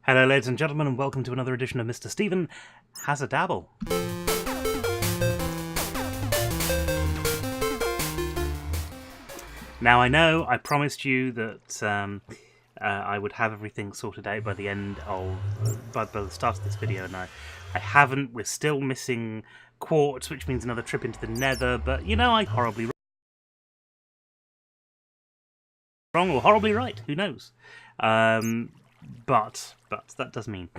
Hello ladies and gentlemen, and welcome to another edition of Mr. Stephen Has a Dabble. Now I know I promised you that I would have everything sorted out by the end of, by the start of this video, and I haven't. We're still missing quartz, which means another trip into the nether, but you know, I horribly wrong or horribly right, who knows? But that does mean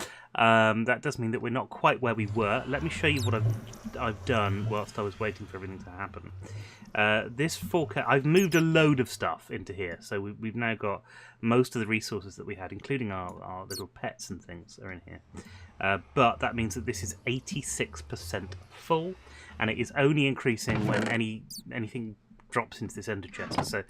that we're not quite where we were. Let me show you what I've done whilst I was waiting for everything to happen. This 4K, I've moved a load of stuff into here, so we've now got most of the resources that we had, including our little pets and things, are in here. But that means that this is 86% full, and it is only increasing when anything drops into this ender chest, so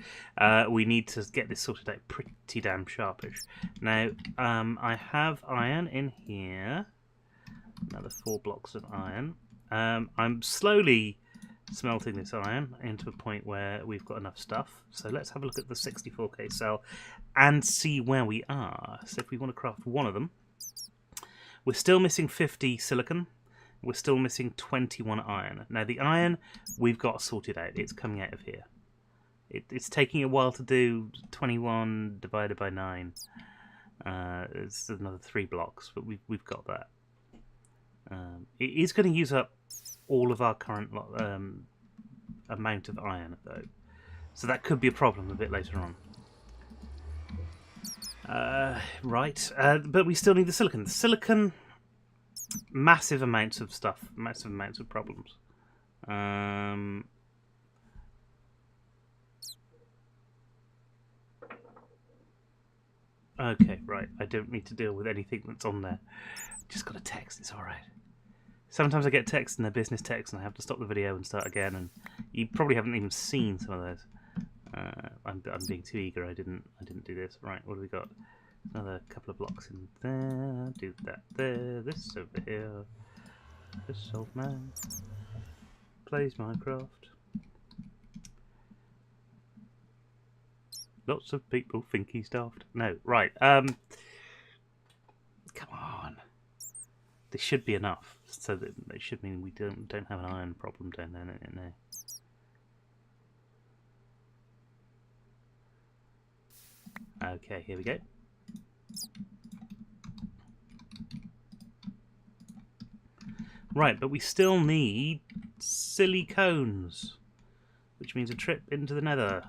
we need to get this sorted out pretty damn sharpish. Now, I have iron in here, another 4 blocks of iron. I'm slowly smelting this iron into a point where we've got enough stuff, so let's have a look at the 64k cell and see where we are. So if we want to craft one of them, we're still missing 50 silicon. We're still missing 21 iron. Now the iron we've got sorted out. It's coming out of here. It's taking a while to do. 21 divided by 9. It's another 3 blocks, but we've got that. It is going to use up all of our current amount of iron, though, so that could be a problem a bit later on. Right, but we still need the silicon. The silicon. Massive amounts of stuff, massive amounts of problems. Okay, right. I don't need to deal with anything that's on there. Just got a text. It's all right. Sometimes I get text and they're business text, and I have to stop the video and start again. And you probably haven't even seen some of those. I'm being too eager. I didn't do this. Right. What do we got? Another couple of blocks in there, do that there, this over here. This old man plays Minecraft. Lots of people think he's daft. No, right, come on. This should be enough, so that it should mean we don't have an iron problem down there. No. Okay, here we go. Right, but we still need silicones, which means a trip into the nether.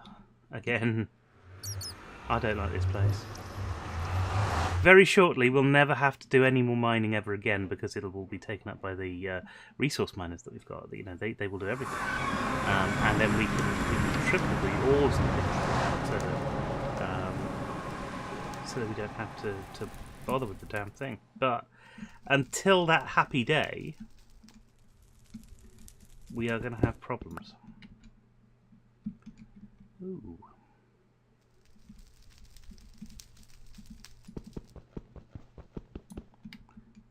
Again, I don't like this place. Very shortly, we'll never have to do any more mining ever again, because it'll all be taken up by the resource miners that we've got. You know, they will do everything, and then we can triple the ores and things, so that we don't have to bother with the damn thing. But until that happy day, we are going to have problems. Ooh.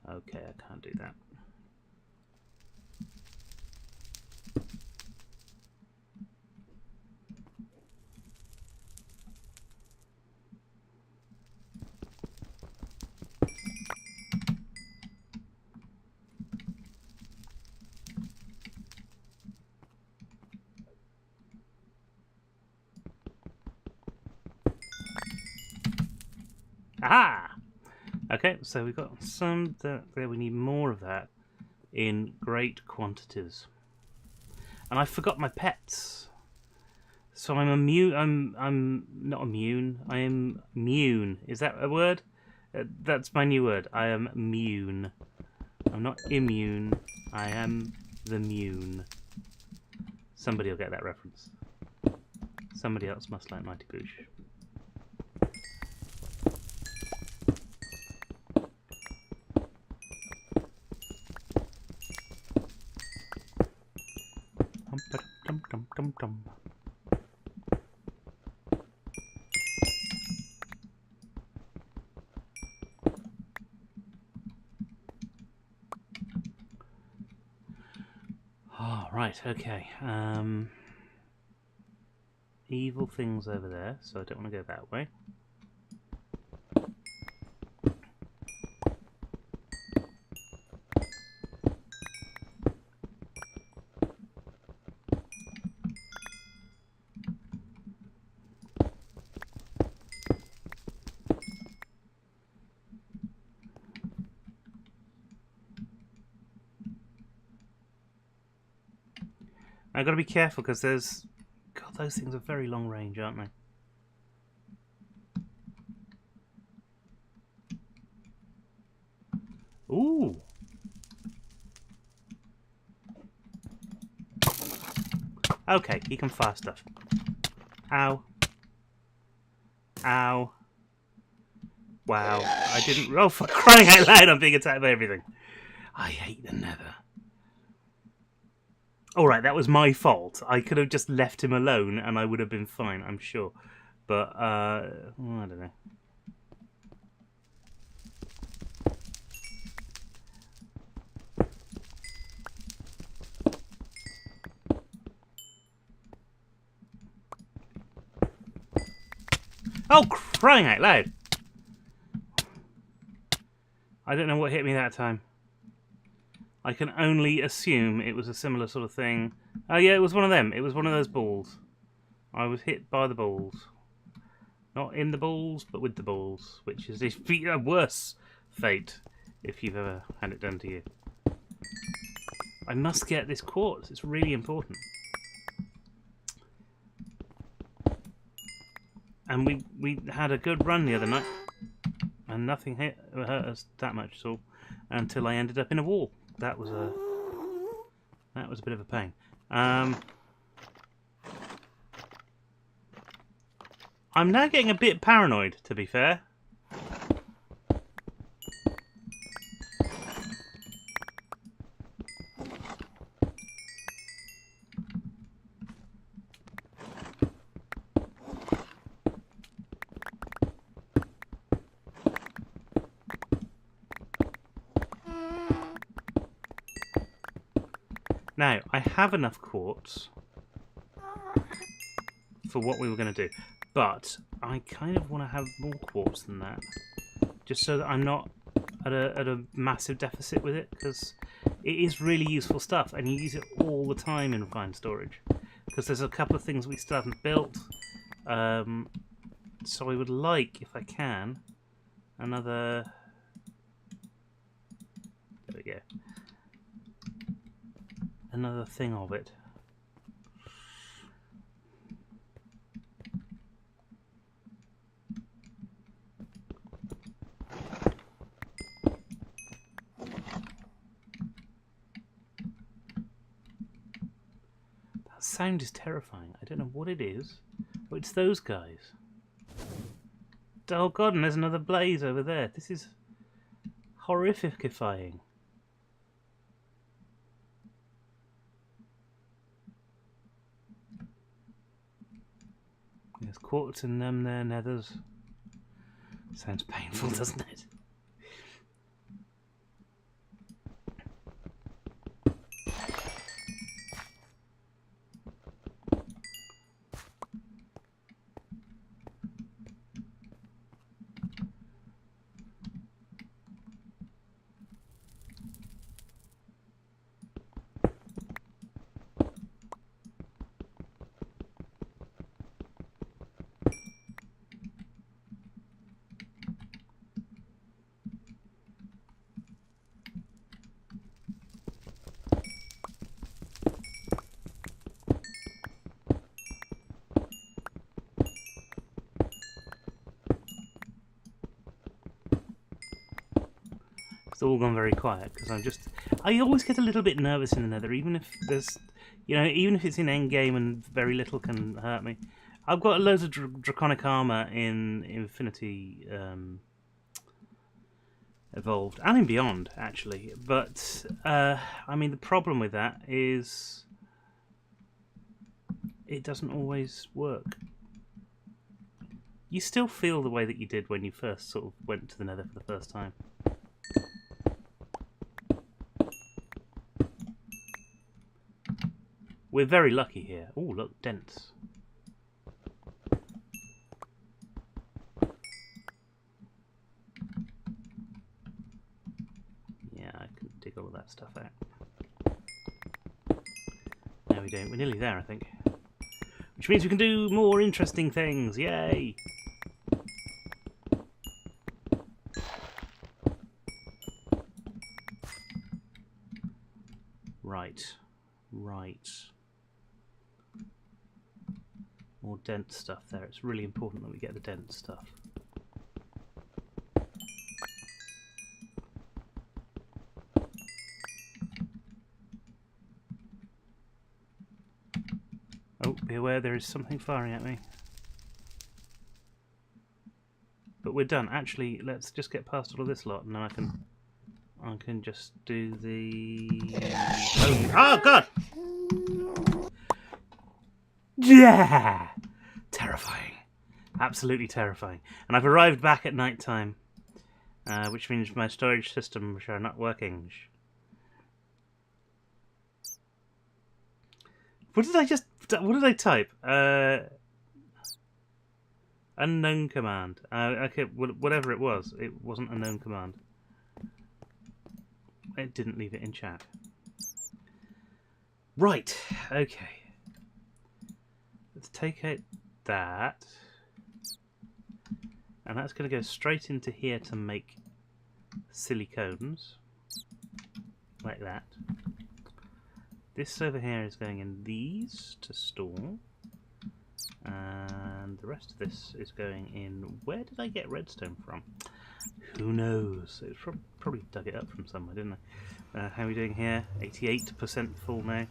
Okay, I can't do that. Aha! Okay, so we've got some there. We need more of that in great quantities. And I forgot my pets. So I'm immune. I'm not immune. I am immune. Is that a word? That's my new word. I am immune. I'm not immune. I am the mune. Somebody will get that reference. Somebody else must like Mighty Boosh. Dum. Oh, right, okay. Evil things over there, so I don't want to go that way. I've got to be careful because there's... God, those things are very long range, aren't they? Ooh! Okay, he can fire stuff. Ow. Ow. Wow. I didn't... Oh, for crying out loud, I'm being attacked by everything. I hate the nether. Alright, that was my fault. I could have just left him alone and I would have been fine, I'm sure. But, I don't know. Oh, crying out loud! I don't know what hit me that time. I can only assume it was a similar sort of thing. Oh yeah, it was one of them. It was one of those balls. I was hit by the balls. Not in the balls, but with the balls. Which is a worse fate if you've ever had it done to you. I must get this quartz. It's really important. And we had a good run the other night. And nothing hurt us that much at all. Until I ended up in a wall. That was a bit of a pain. I'm now getting a bit paranoid, to be fair. Now, I have enough quartz for what we were going to do, but I kind of want to have more quartz than that, just so that I'm not at a massive deficit with it, because it is really useful stuff, and you use it all the time in refined storage, because there's a couple of things we still haven't built, so I would like, if I can, another... There we go. Another thing of it. That sound is terrifying. I don't know what it is. Oh, it's those guys. Oh god, and there's another blaze over there. This is horrificifying. There's quartz in them there, nethers. Sounds painful, doesn't it? It's all gone very quiet because I always get a little bit nervous in the nether, even if there's, even if it's in endgame and very little can hurt me. I've got loads of draconic armor in Infinity Evolved and in Beyond, actually. But I mean, the problem with that is it doesn't always work. You still feel the way that you did when you first sort of went to the nether for the first time. We're very lucky here. Oh, look, dents. Yeah, I can dig all that stuff out. No, we don't. We're nearly there, I think. Which means we can do more interesting things. Yay! Right. Right. more dense stuff there. It's really important that we get the dense stuff. Oh, be aware there is something firing at me. But we're done. Actually, let's just get past all of this lot, and then I can just do the... Oh God! Yeah! Terrifying. Absolutely terrifying. And I've arrived back at night time, which means my storage systems are not working. What did I type? Unknown command. Okay, whatever it wasn't a known command. It didn't leave it in chat. Right, okay. Let's take out that. And that's going to go straight into here to make silicones. Like that. This over here is going in these to store. And the rest of this is going in... Where did I get redstone from? Who knows? It's probably dug it up from somewhere, didn't I? How are we doing here? 88% full now.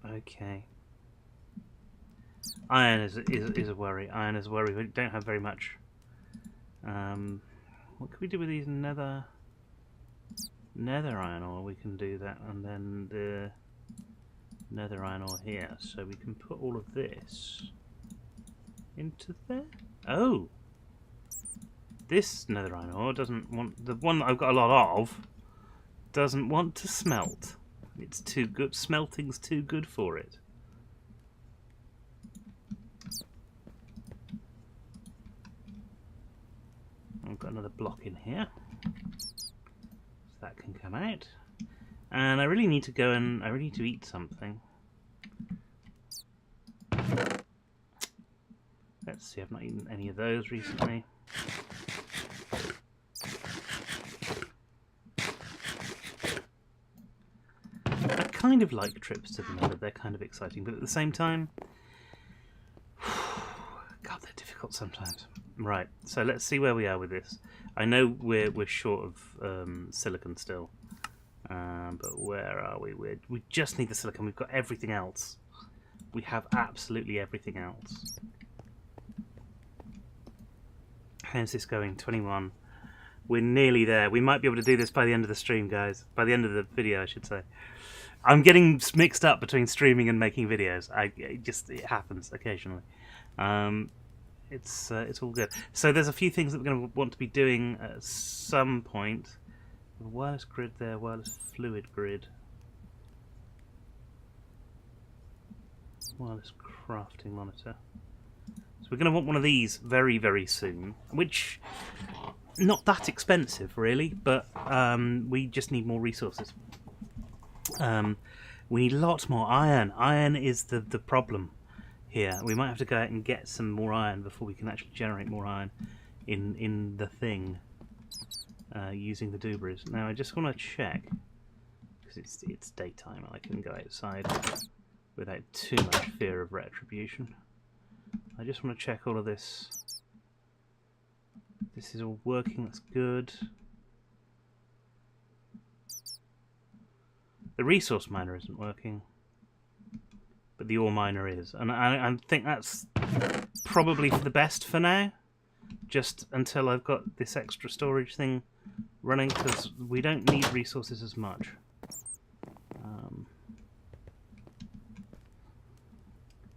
Okay. Iron is a worry. Iron is a worry. We don't have very much. What can we do with these nether iron ore? We can do that, and then the nether iron ore here. So we can put all of this into there. Oh, this nether iron ore doesn't want, the one that I've got a lot of doesn't want to smelt. It's too good. Smelting's too good for it. I've got another block in here, so that can come out. And I really need to go and I really need to eat something. Let's see, I've not eaten any of those recently. I kind of like trips to the nether, they're kind of exciting, but at the same time, God, they're difficult sometimes. Right, so let's see where we are with this. I know we're short of silicon still, but where are we? We just need the silicon. We've got everything else. We have absolutely everything else. How's this going? 21. We're nearly there. We might be able to do this by the end of the stream, guys. By the end of the video, I should say. I'm getting mixed up between streaming and making videos. It happens occasionally. It's all good. So there's a few things that we're going to want to be doing at some point. Wireless grid there, wireless fluid grid. Wireless crafting monitor. So we're going to want one of these very, very soon. Which, not that expensive really, but we just need more resources. We need lots more iron. Iron is the problem here. We might have to go out and get some more iron before we can actually generate more iron in the thing using the doobrys. Now I just want to check, because it's daytime and I can go outside without too much fear of retribution. I just want to check all of this. This is all working, that's good. The resource miner isn't working, but the ore miner is, and I think that's probably for the best for now, just until I've got this extra storage thing running, because we don't need resources as much.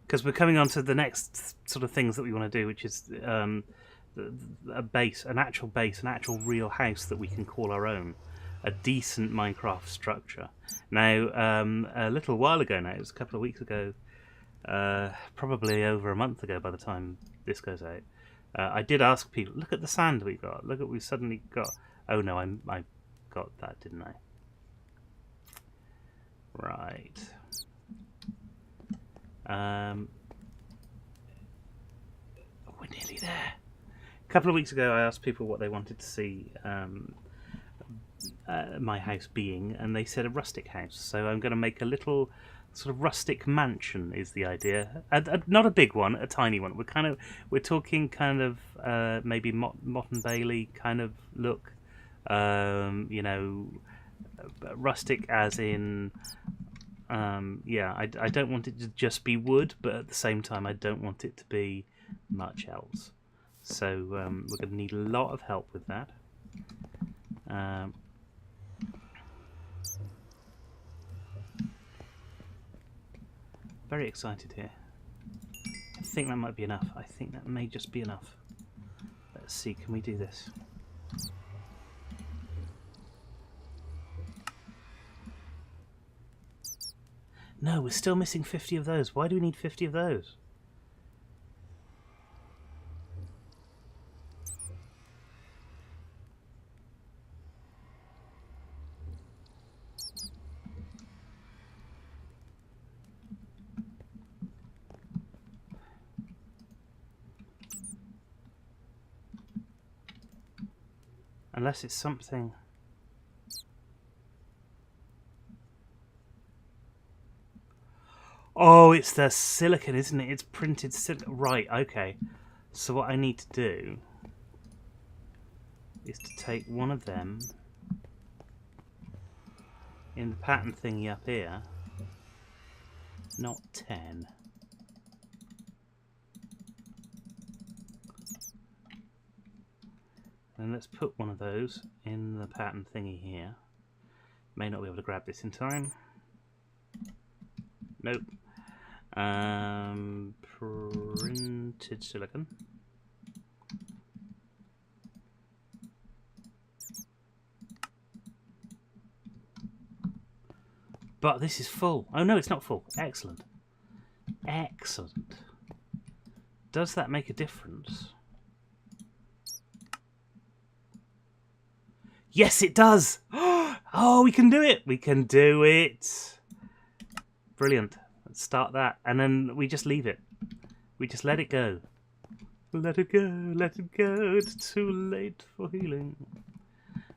Because we're coming on to the next sort of things that we want to do, which is a base, an actual real house that we can call our own. A decent Minecraft structure. Now, a little while ago now, it was a couple of weeks ago, probably over a month ago by the time this goes out, I did ask people, look at the sand we got, look at what we suddenly got. Oh no, I got that, didn't I? Right. We're nearly there. A couple of weeks ago I asked people what they wanted to see my house being, and they said a rustic house. So I'm going to make a little sort of rustic mansion is the idea. Not a big one, a tiny one. We're talking kind of maybe Mott and Bailey kind of look. You know, rustic as in yeah. I don't want it to just be wood, but at the same time I don't want it to be much else. So we're going to need a lot of help with that. Very excited here. I think that might be enough. I think that may just be enough. Let's see, can we do this? No, we're still missing 50 of those. Why do we need 50 of those? Unless it's something... Oh, it's the silicon, isn't it? It's printed silicon. Right, okay. So what I need to do is to take one of them in the pattern thingy up here. Not 10. And let's put one of those in the pattern thingy here. May not be able to grab this in time. Nope. Printed silicon. But this is full. Oh no, it's not full. Excellent. Excellent. Does that make a difference? Yes, it does! Oh, we can do it! We can do it! Brilliant. Let's start that. And then we just leave it. We just let it go. Let it go, let it go. It's too late for healing.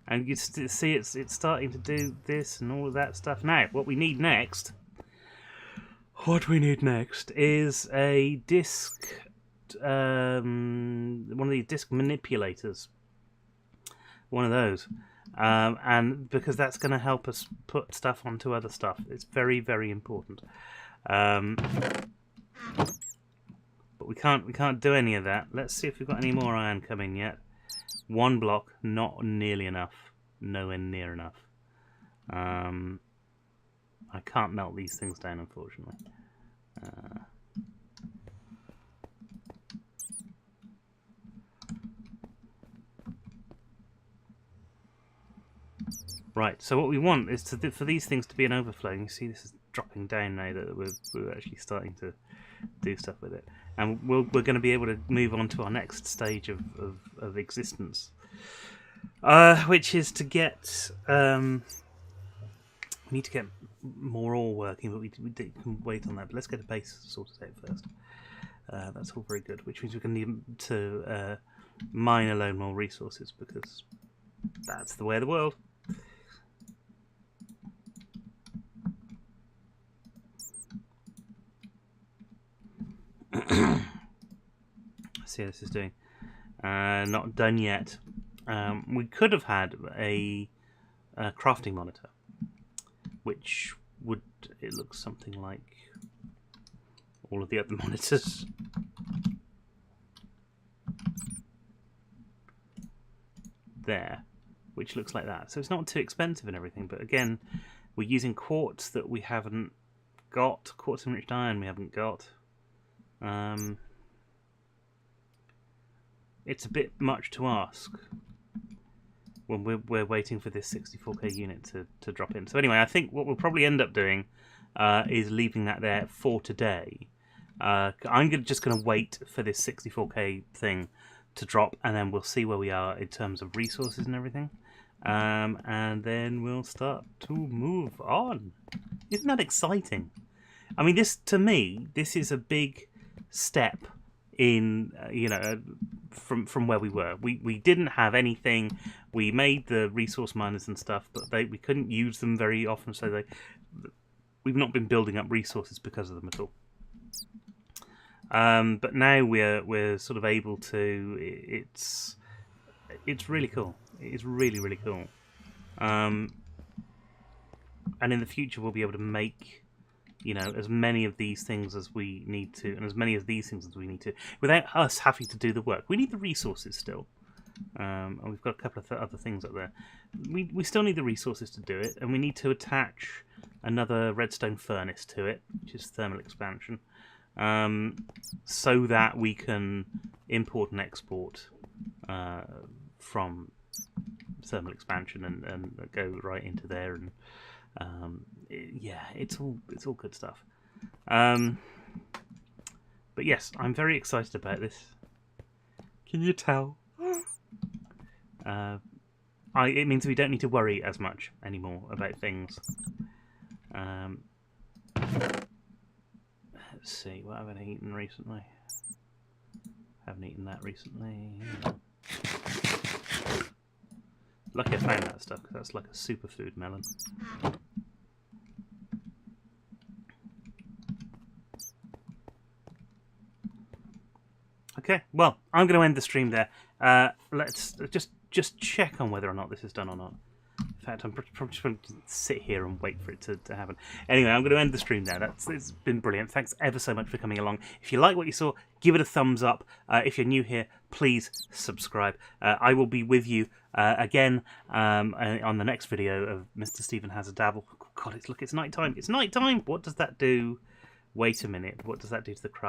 And you see it's starting to do this and all of that stuff. Now, what we need next... What we need next is a disc... one of these disc manipulators. One of those. And because that's going to help us put stuff onto other stuff. It's very, very important. But we can't do any of that. Let's see if we've got any more iron coming yet. One block, not nearly enough. Nowhere near enough. I can't melt these things down, unfortunately. Right, so what we want is for these things to be an overflow. You see this is dropping down now that we're actually starting to do stuff with it. And we're going to be able to move on to our next stage of existence. Which is to get... we need to get more ore working, but we can wait on that. But let's get a base sorted out first. That's all very good, which means we're going to need to mine a load more resources, because that's the way of the world. See how this is doing. Not done yet. We could have had a crafting monitor, which would, it looks something like all of the other monitors. There, which looks like that. So it's not too expensive and everything, but again, we're using quartz that we haven't got, quartz enriched iron we haven't got. It's a bit much to ask when we're waiting for this 64k unit to drop in. So anyway, I think what we'll probably end up doing is leaving that there for today. I'm just going to wait for this 64k thing to drop, and then we'll see where we are in terms of resources and everything. And then we'll start to move on. Isn't that exciting? I mean, to me, this is a big step in, from where we were. We didn't have anything. We made the resource miners and stuff, but we couldn't use them very often, so we've not been building up resources because of them at all. But now we're sort of able to. It's really cool. It's really cool. And in the future we'll be able to make, you know, as many of these things as we need to, and as many of these things as we need to, without us having to do the work. We need the resources still. And we've got a couple of other things up there. We still need the resources to do it, and we need to attach another redstone furnace to it, which is thermal expansion, so that we can import and export from thermal expansion and go right into there. And yeah, it's all good stuff. But yes, I'm very excited about this. Can you tell? It means we don't need to worry as much anymore about things. Let's see, what have I eaten recently? Haven't eaten that recently. Lucky I found that stuff, because that's like a superfood melon. Okay, well, I'm going to end the stream there. Let's just check on whether or not this is done or not. In fact, I'm probably just going to sit here and wait for it to happen. Anyway, I'm going to end the stream there. It's been brilliant. Thanks ever so much for coming along. If you like what you saw, give it a thumbs up. If you're new here, please subscribe. I will be with you again on the next video of Mr. Stephen Has a Dabble. God, it's night time. It's night time. What does that do? Wait a minute. What does that do to the craft?